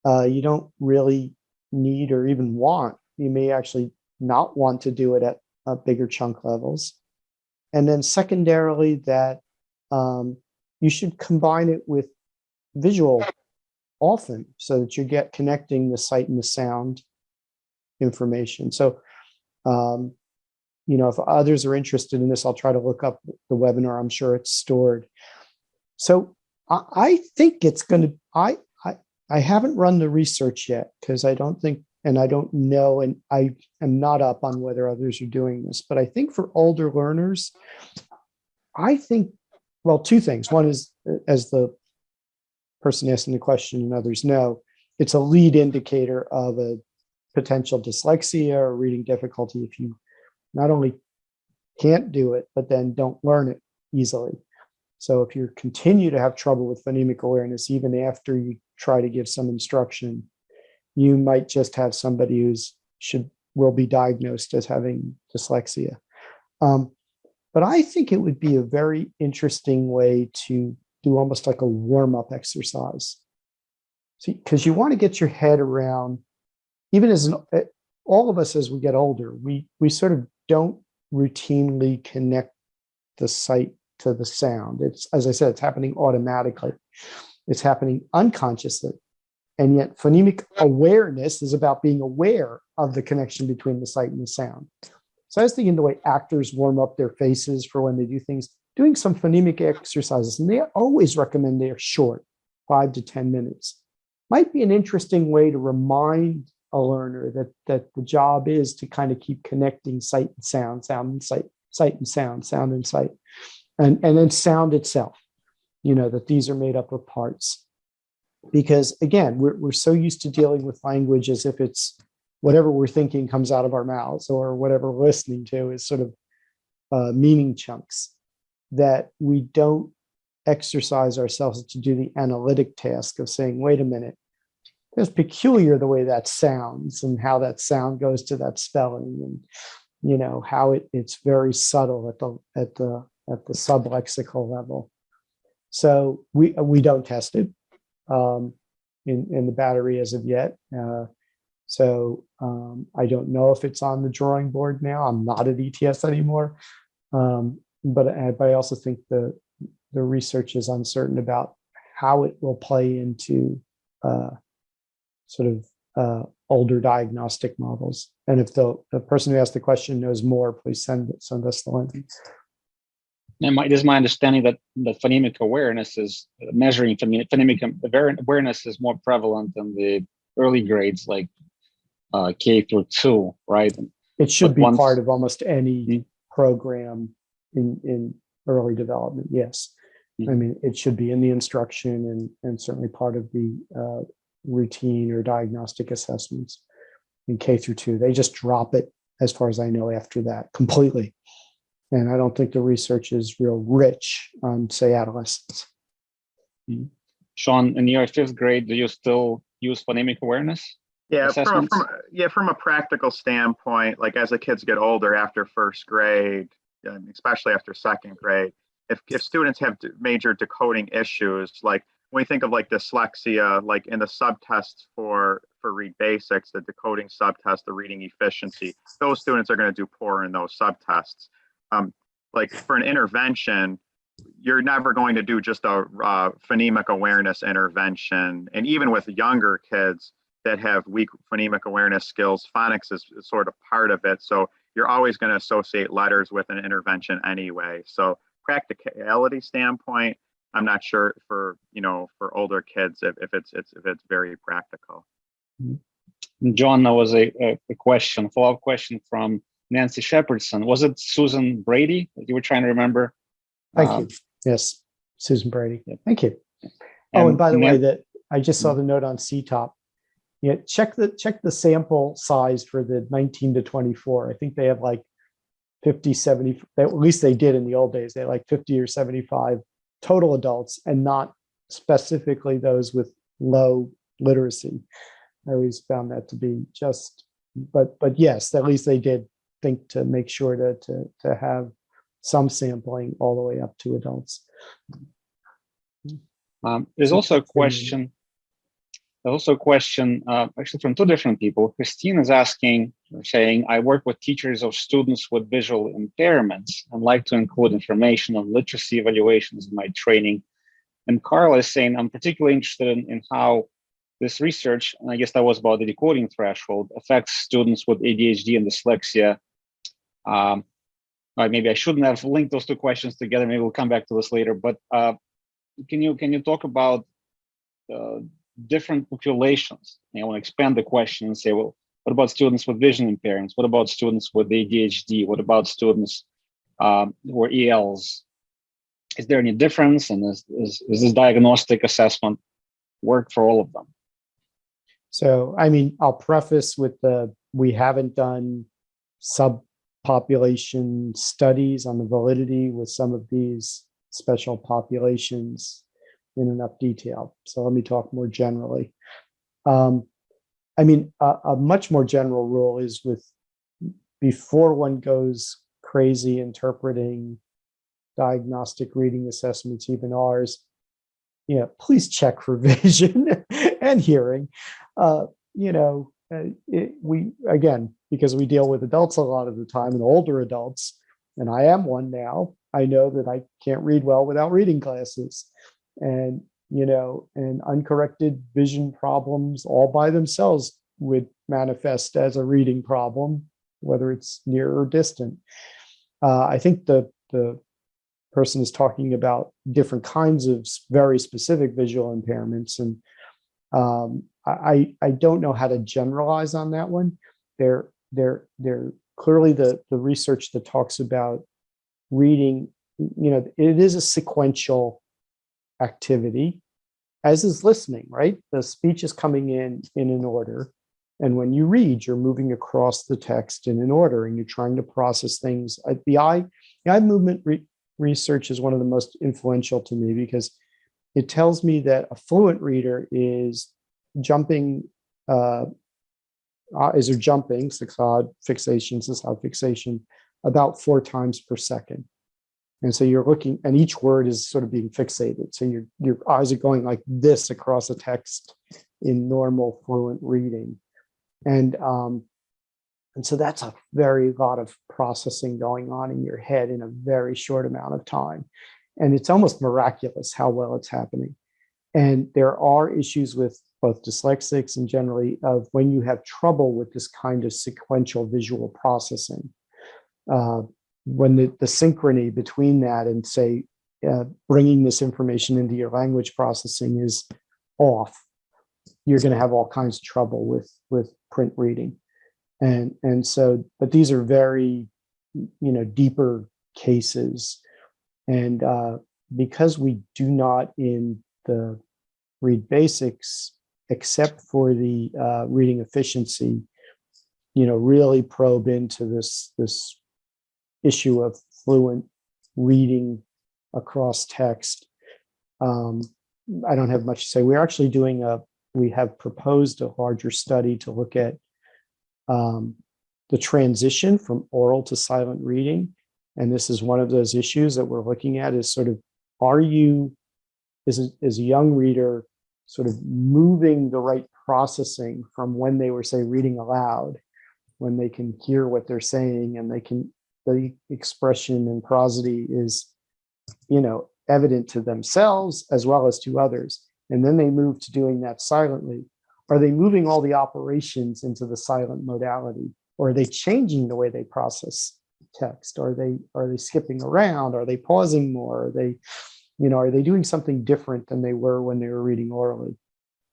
You don't really need or even want, you may actually not want to do it at bigger chunk levels. And then secondarily, that you should combine it with visual often so that you get connecting the sight and the sound information. So, if others are interested in this, I'll try to look up the webinar. I'm sure it's stored. So I think it's going to, I haven't run the research yet because I don't think, and I don't know, and I am not up on whether others are doing this, but I think for older learners, I think, well, 2 things. One is, as the person asking the question and others know, it's a lead indicator of a potential dyslexia or reading difficulty if you not only can't do it, but then don't learn it easily. So if you continue to have trouble with phonemic awareness, even after you try to give some instruction, you might just have somebody who's will be diagnosed as having dyslexia. But I think it would be a very interesting way to do almost like a warm-up exercise. See, because you want to get your head around, even as all of us as we get older, we sort of don't routinely connect the sight to the sound. It's, as I said, it's happening automatically. It's happening unconsciously. And yet phonemic awareness is about being aware of the connection between the sight and the sound. So I was thinking the way actors warm up their faces for when they do things, doing some phonemic exercises, and they always recommend they're short, 5 to 10 minutes. might be an interesting way to remind a learner that the job is to kind of keep connecting sight and sound, sound and sight, sight and sound, sound and sight, and then sound itself, that these are made up of parts. Because again, we're so used to dealing with language as if it's whatever we're thinking comes out of our mouths, or whatever we're listening to is sort of meaning chunks, that we don't exercise ourselves to do the analytic task of saying, wait a minute, it's peculiar the way that sounds, and how that sound goes to that spelling, and how it's very subtle at the sublexical level. So we don't test it in the battery as of yet. So I don't know if it's on the drawing board now. I'm not at ETS anymore, but I also think the research is uncertain about how it will play into sort of older diagnostic models. And if the person who asked the question knows more, please send us the link. And it is my understanding that phonemic awareness is measuring phonemic awareness is more prevalent in the early grades, like K through 2, right? It should be part of almost any program in early development. Yes. I mean, it should be in the instruction and certainly part of the routine or diagnostic assessments in K through 2. They just drop it, as far as I know, after that completely. And I don't think the research is real rich on, say, adolescents. Sean, in your 5th grade, do you still use phonemic awareness? Yeah, from a practical standpoint, like as the kids get older after 1st grade, especially after 2nd grade, if students have major decoding issues, like when we think of like dyslexia, like in the subtests for ReadBasix, the decoding subtest, the reading efficiency, those students are going to do poor in those subtests. Like for an intervention, you're never going to do just a phonemic awareness intervention. And even with younger kids that have weak phonemic awareness skills, phonics is sort of part of it. So you're always going to associate letters with an intervention anyway. So practicality standpoint, I'm not sure for older kids if it's very practical. John, there was a follow-up question from Nancy Shepherdson. Was it Susan Brady that you were trying to remember? Thank you. Yes, Susan Brady. Yeah. Thank you. And by the way, that I just saw the note on CTOP. Yeah, check the sample size for the 19 to 24. I think they have like 50, 70, at least they did in the old days. They had like 50 or 75 total adults, and not specifically those with low literacy. I always found that to be just, but yes, at least they did think to make sure to have some sampling all the way up to adults. There's also a question. Actually from 2 different people. Christine is saying, I work with teachers of students with visual impairments and like to include information on literacy evaluations in my training. And Carl is saying, I'm particularly interested in how this research, and I guess that was about the decoding threshold, affects students with ADHD and dyslexia. Maybe I shouldn't have linked those 2 questions together. Maybe we'll come back to this later. But can you talk about different populations? I want to expand the question and say, well, what about students with vision impairments? What about students with ADHD? What about students who are ELs? Is there any difference? And is this diagnostic assessment work for all of them? So, I mean, I'll preface with we haven't done subpopulation studies on the validity with some of these special populations in enough detail. So let me talk more generally. I mean, a much more general rule is before one goes crazy interpreting diagnostic reading assessments, even ours, please check for vision and hearing. Because we deal with adults a lot of the time, and older adults, and I am one now, I know that I can't read well without reading glasses. And uncorrected vision problems all by themselves would manifest as a reading problem, whether it's near or distant. I think the person is talking about different kinds of very specific visual impairments. And I don't know how to generalize on that one. They're clearly the research that talks about reading, it is a sequential activity, as is listening, right? The speech is coming in an order. And when you read, you're moving across the text in an order and you're trying to process things. The eye movement research is one of the most influential to me because it tells me that a fluent reader is jumping, saccade fixation, about 4 times per second. And so you're looking, and each word is sort of being fixated. So your eyes are going like this across a text in normal fluent reading. And so that's a very lot of processing going on in your head in a very short amount of time. And it's almost miraculous how well it's happening. And there are issues with both dyslexics and generally of when you have trouble with this kind of sequential visual processing. When the synchrony between that and say, bringing this information into your language processing is off, you're going to have all kinds of trouble with print reading. And so, but these are very, deeper cases. And because we do not in the ReadBasix, except for the reading efficiency, really probe into this issue of fluent reading across text. I don't have much to say. We're actually we have proposed a larger study to look at the transition from oral to silent reading. And this is one of those issues that we're looking at is sort of, are you, as a young reader, sort of moving the right processing from when they were, say, reading aloud, when they can hear what they're saying and the expression and prosody is, evident to themselves as well as to others. And then they move to doing that silently. Are they moving all the operations into the silent modality? Or are they changing the way they process text? Are they skipping around? Are they pausing more? Are they doing something different than they were when they were reading orally?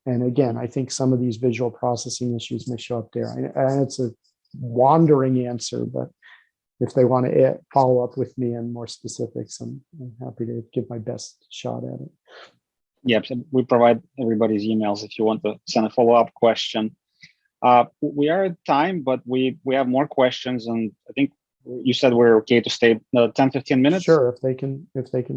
And again, I think some of these visual processing issues may show up there. And it's a wandering answer, but if they want to follow up with me on more specifics, I'm happy to give my best shot at it. Yep, so we provide everybody's emails if you want to send a follow-up question. We are at time, but we have more questions, and I think you said we're okay to stay 10, 15 minutes. Sure, if they can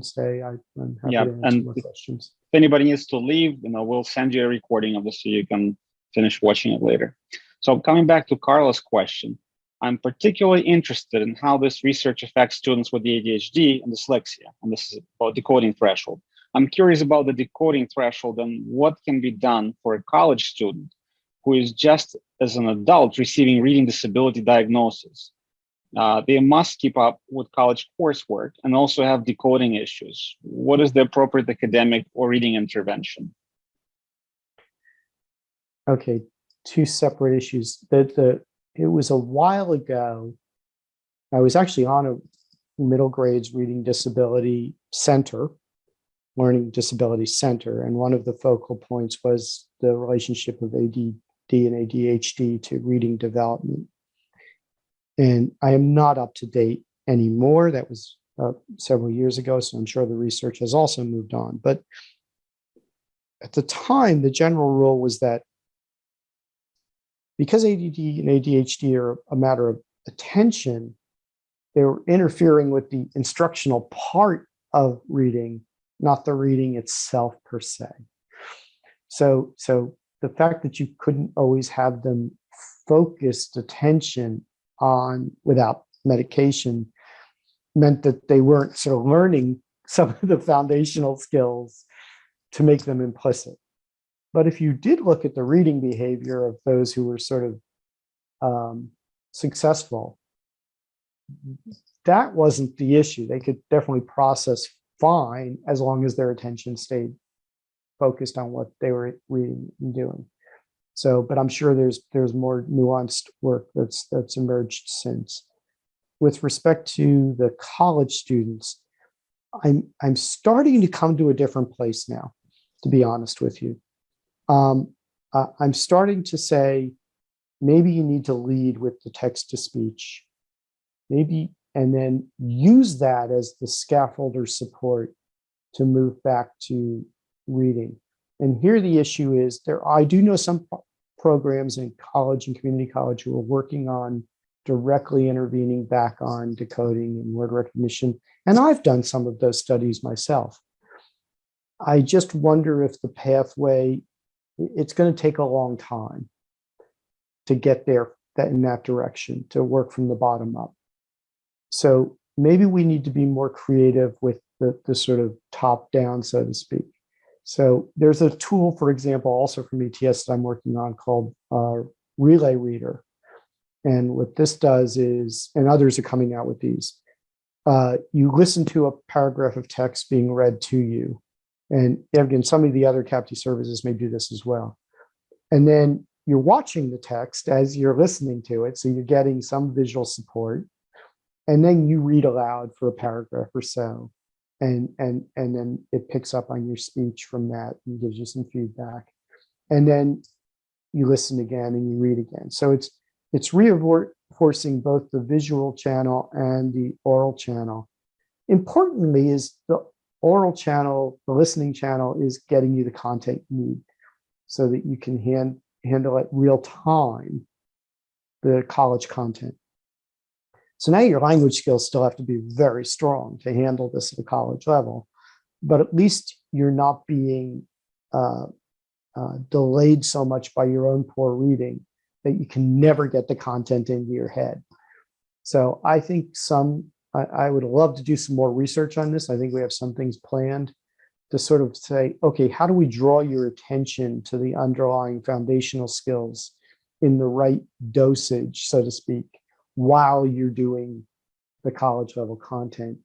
stay, I'm happy to answer more questions. If anybody needs to leave, we'll send you a recording of this so you can finish watching it later. So coming back to Carla's question, I'm particularly interested in how this research affects students with ADHD and dyslexia, and this is about decoding threshold. I'm curious about the decoding threshold and what can be done for a college student who is just as an adult receiving reading disability diagnosis. They must keep up with college coursework and also have decoding issues. What is the appropriate academic or reading intervention? Okay, 2 separate issues. It was a while ago, I was actually on a middle grades reading disability center, learning disability center, and one of the focal points was the relationship of ADD and ADHD to reading development. And I am not up to date anymore. That was several years ago, so I'm sure the research has also moved on. But at the time, the general rule was that because ADD and ADHD are a matter of attention, they were interfering with the instructional part of reading, not the reading itself per se. So the fact that you couldn't always have them focused attention on without medication meant that they weren't sort of learning some of the foundational skills to make them implicit. But if you did look at the reading behavior of those who were sort of successful, that wasn't the issue. They could definitely process fine as long as their attention stayed focused on what they were reading and doing. So, but I'm sure there's more nuanced work that's emerged since. With respect to the college students, I'm starting to come to a different place now, to be honest with you. I'm starting to say, maybe you need to lead with the text to speech, maybe, and then use that as the scaffold or support to move back to reading. And here the issue is I do know some programs in college and community college who are working on directly intervening back on decoding and word recognition. And I've done some of those studies myself. I just wonder if the pathway, it's going to take a long time to get there in that direction, to work from the bottom up. So maybe we need to be more creative with the sort of top down, so to speak. So there's a tool, for example, also from ETS that I'm working on called Relay Reader. And what this does is, and others are coming out with these, you listen to a paragraph of text being read to you. And again, some of the other Capti services may do this as well. And then you're watching the text as you're listening to it. So you're getting some visual support. And then you read aloud for a paragraph or so. And then it picks up on your speech from that and gives you some feedback. And then you listen again and you read again. So it's reinforcing both the visual channel and the oral channel. Importantly is the oral channel, the listening channel is getting you the content you need so that you can handle at real time the college content. So now your language skills still have to be very strong to handle this at a college level, but at least you're not being delayed so much by your own poor reading that you can never get the content into your head. So I think I would love to do some more research on this. I think we have some things planned to sort of say, okay, how do we draw your attention to the underlying foundational skills in the right dosage, so to speak, while you're doing the college level content?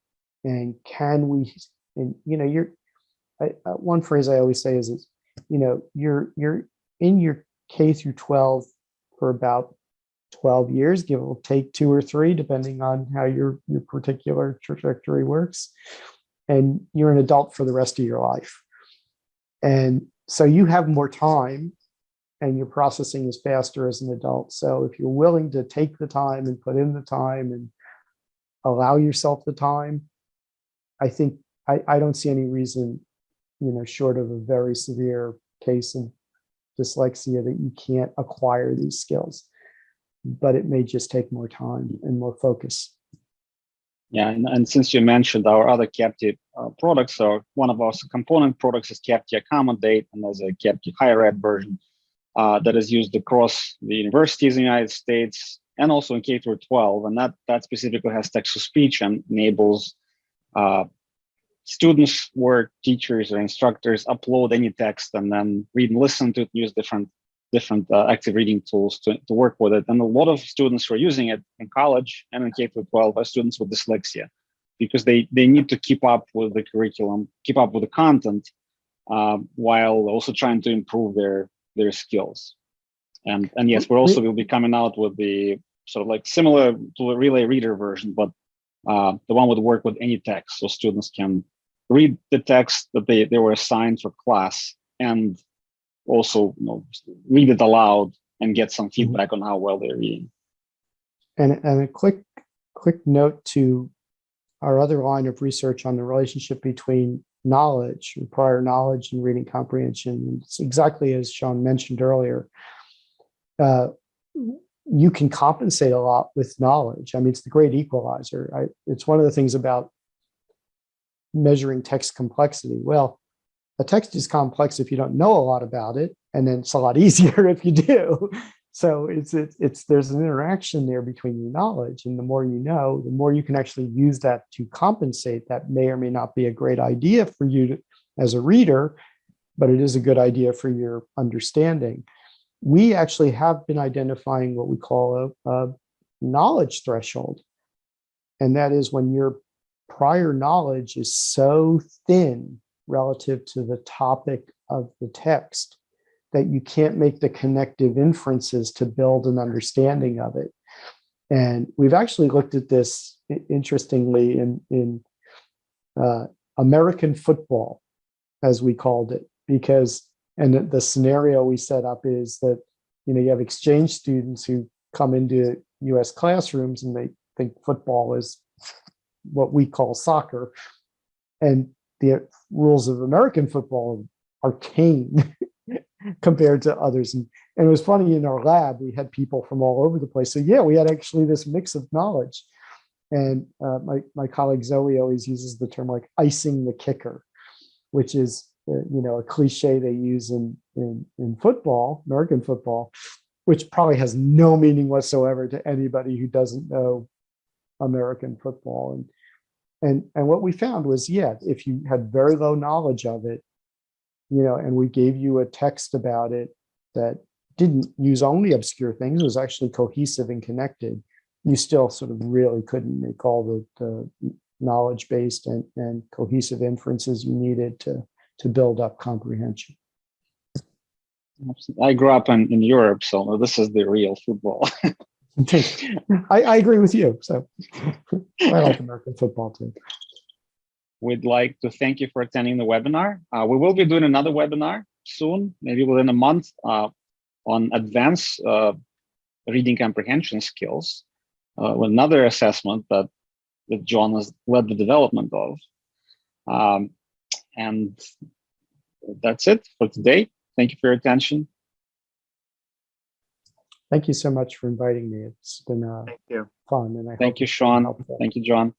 And can we, and one phrase I always say is, you're in your K through 12 for about 12 years, give or take 2 or 3, depending on how your particular trajectory works. And you're an adult for the rest of your life. And so you have more time and your processing is faster as an adult. So if you're willing to take the time and put in the time and allow yourself the time, I think I don't see any reason, short of a very severe case of dyslexia, that you can't acquire these skills. But it may just take more time and more focus. Yeah, and since you mentioned our other Capti products, so one of our component products is Capti Accommodate, and there's a Capti Higher Ed version that is used across the universities in the United States and also in K through 12, and that specifically has text-to-speech and enables students where teachers or instructors upload any text and then read and listen to it, use different active reading tools to work with it. And a lot of students who are using it in college and in K through 12 are students with dyslexia, because they need to keep up with the curriculum, keep up with the content, while also trying to improve their skills. And yes, will be coming out with the sort of like similar to a Relay Reader version, but the one would work with any text, so students can read the text that they were assigned for class and also read it aloud and get some feedback on how well they're reading. And a quick note to our other line of research on the relationship between knowledge, prior knowledge, and reading comprehension. It's exactly as Sean mentioned earlier. You can compensate a lot with knowledge. I mean, it's the great equalizer. It's one of the things about measuring text complexity. Well, a text is complex if you don't know a lot about it, and then it's a lot easier if you do. So there's an interaction there between your knowledge, and the more you know, the more you can actually use that to compensate. That may or may not be a great idea for you as a reader, but it is a good idea for your understanding. We actually have been identifying what we call a knowledge threshold, and that is when your prior knowledge is so thin relative to the topic of the text that you can't make the connective inferences to build an understanding of it. And we've actually looked at this, interestingly, in American football, as we called it, because And the scenario we set up is that, you have exchange students who come into US classrooms and they think football is what we call soccer. And the rules of American football are arcane compared to others. And it was funny, in our lab, we had people from all over the place. So yeah, we had actually this mix of knowledge. And my colleague Zoe always uses the term like icing the kicker, which is a cliche they use in football, American football, which probably has no meaning whatsoever to anybody who doesn't know American football. And what we found was, yeah, if you had very low knowledge of it, and we gave you a text about it that didn't use only obscure things, it was actually cohesive and connected, you still sort of really couldn't make all the knowledge-based and cohesive inferences you needed to build up comprehension. I grew up in Europe, so this is the real football. I agree with you. So I like American football too. We'd like to thank you for attending the webinar. We will be doing another webinar soon, maybe within a month, on advanced reading comprehension skills, with another assessment that John has led the development of. And that's it for today. Thank you for your attention. Thank you so much for inviting me. It's been Thank you. fun. And Thank you, Sean. Thank you, John.